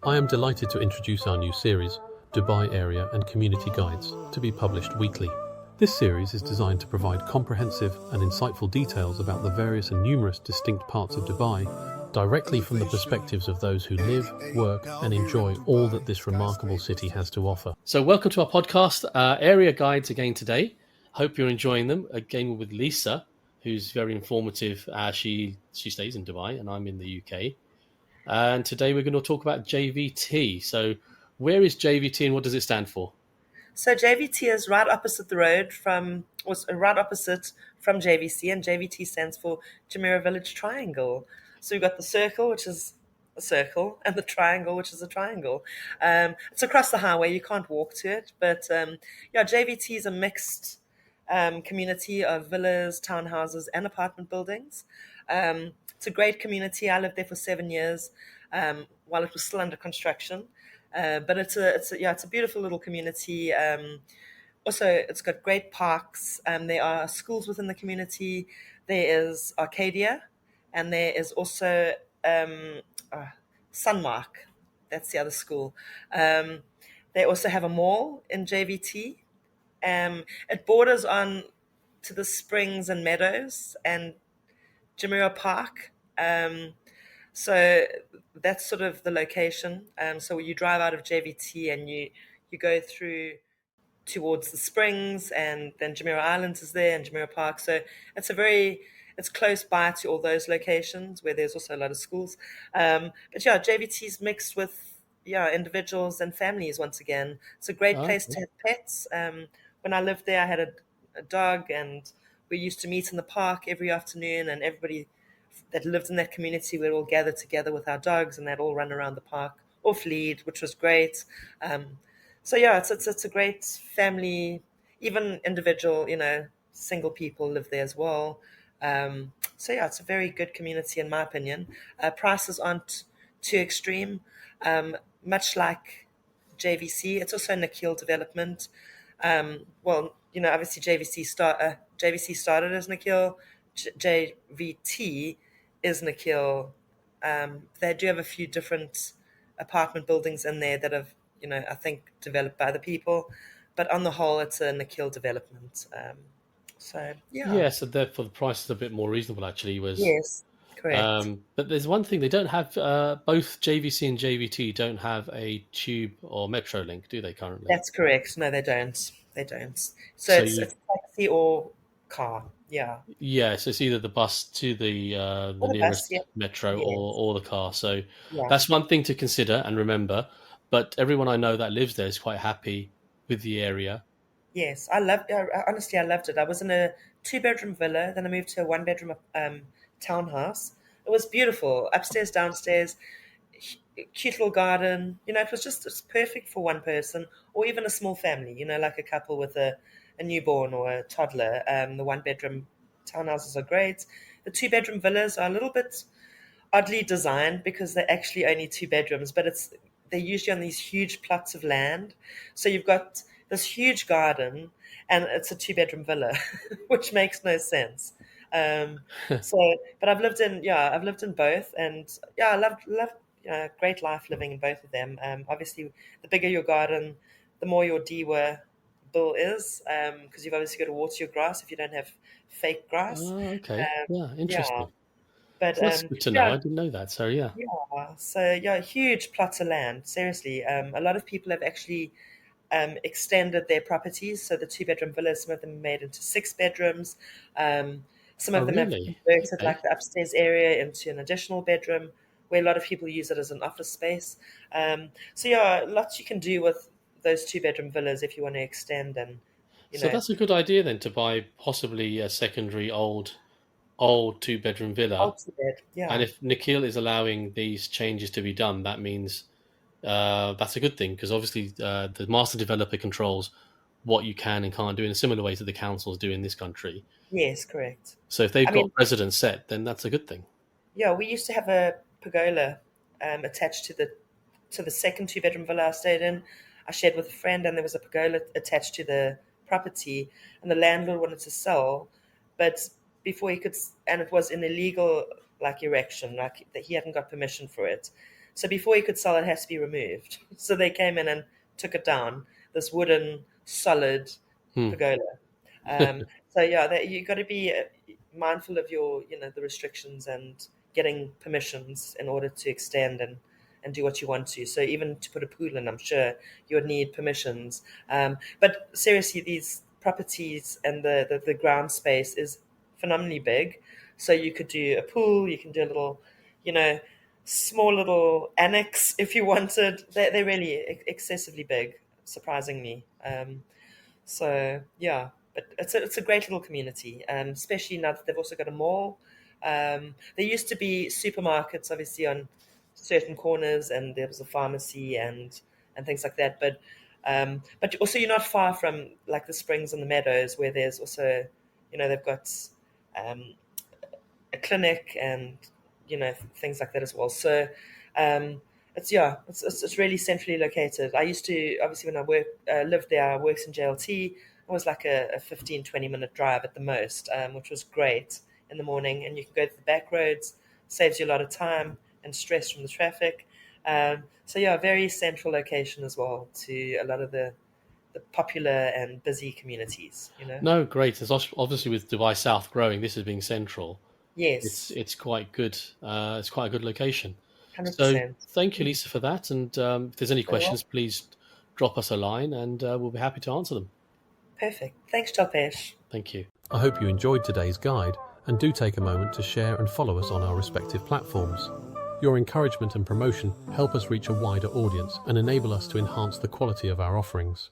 I am delighted to introduce our new series, Dubai Area and Community Guides, to be published weekly. This series is designed to provide comprehensive and insightful details about the various and numerous distinct parts of Dubai, directly from the perspectives of those who live, work and enjoy all that this remarkable city has to offer. So welcome to our podcast, Area Guides again today. Hope you're enjoying them. Again with Lisa, who's very informative. She stays in Dubai and I'm in the UK. And today we're going to talk about JVT. So where is JVT and what does it stand for? So JVT is right opposite JVC, and JVT stands for Jumeirah Village Triangle. So we've got the circle, which is a circle, and the triangle, which is a triangle. It's across the highway; you can't walk to it, but JVT is a mixed community of villas, townhouses, and apartment buildings. It's a great community. I lived there for 7 years while it was still under construction. But it's a beautiful little community. Also, it's got great parks. There are schools within the community. There is Arcadia, and there is also Sunmark. That's the other school. They also have a mall in JVT. It borders on to the Springs and Meadows and Jumeirah Park. So that's sort of the location. So you drive out of JVT and you go through towards the Springs, and then Jumeirah Islands is there and Jumeirah Park. So it's close by to all those locations where there's also a lot of schools. But JVT is mixed with individuals and families once again. It's a great place to have pets. When I lived there, I had a dog, and we used to meet in the park every afternoon, and everybody that lived in that community would all gather together with our dogs, and they'd all run around the park off lead, which was great. It's a great family, even individual, single people live there as well. It's a very good community in my opinion. Prices aren't too extreme. Much like JVC, it's also a Nakheel development. Obviously JVC started as Nakheel. JVT is Nakheel. They do have a few different apartment buildings in there that have, I think developed by the people, but on the whole, it's a Nakheel development. So therefore the price is a bit more reasonable actually. Yes, correct. But there's one thing, they don't have, both JVC and JVT don't have a tube or metro link, do they currently? That's correct. No, they don't. So it's taxi or car. Yeah, so it's either the bus to the nearest metro or the car. So that's one thing to consider and remember. But everyone I know that lives there is quite happy with the area. Yes, honestly, I loved it. I was in a 2-bedroom villa, then I moved to a 1-bedroom townhouse. It was beautiful, upstairs, downstairs, cute little garden. It's perfect for one person or even a small family, like a couple with a newborn or a toddler. The 1-bedroom townhouses are great. The 2-bedroom villas are a little bit oddly designed because they're actually only 2 bedrooms, but they're usually on these huge plots of land. So you've got this huge garden and it's a 2-bedroom villa, which makes no sense. But I've lived in both, and I love great life living in both of them. Obviously, the bigger your garden, the more your DWA bill is, because you've obviously got to water your grass if you don't have fake grass. Oh, okay. Interesting. Yeah. But that's good to know. I didn't know that. So huge plots of land. Seriously, a lot of people have actually extended their properties. So the 2-bedroom villas, some of them are made into 6 bedrooms. Some of them have converted like the upstairs area into an additional bedroom, where a lot of people use it as an office space. Lots you can do with those 2-bedroom villas if you want to extend. And so that's a good idea then, to buy possibly a secondary old 2-bedroom villa. And if Nakheel is allowing these changes to be done, that means that's a good thing, because obviously the master developer controls what you can and can't do in a similar way to the councils do in this country. Yes, correct. So if they've got precedent set, then that's a good thing. Yeah, we used to have a pergola attached to the second 2-bedroom villa I stayed in. I shared with a friend, and there was a pergola attached to the property, and the landlord wanted to sell, but before he could, and it was an illegal erection, that he hadn't got permission for it. So before you could sell, it has to be removed. So they came in and took it down, this wooden, solid pergola. So yeah, you got to be mindful of your, the restrictions and getting permissions in order to extend and do what you want to. So even to put a pool in, I'm sure you would need permissions. But seriously, these properties and the ground space is phenomenally big. So you could do a pool, you can do a little, small little annex if you wanted. They're really excessively big, surprisingly. So yeah, but it's a great little community, especially now that they've also got a mall. There used to be supermarkets, obviously, on certain corners, and there was a pharmacy and things like that. But also you're not far from like the Springs and the Meadows, where there's also, they've got um, a clinic and things like that as well. So it's really centrally located. I used to, obviously, when lived there, I worked in JLT. It was like a 15-20 minute drive at the most, which was great in the morning, and you can go to the back roads, saves you a lot of time and stress from the traffic. So yeah, very central location as well to a lot of the popular and busy communities. No, great. It's obviously with Dubai South growing, this is being central. Yes, It's quite good. It's quite a good location. So 100%. thank you, Lisa, for that. And if there's any Very well. questions, please drop us a line, and we'll be happy to answer them. Perfect. Thanks, Topesh. Thank you. I hope you enjoyed today's guide, and do take a moment to share and follow us on our respective platforms. Your encouragement and promotion help us reach a wider audience and enable us to enhance the quality of our offerings.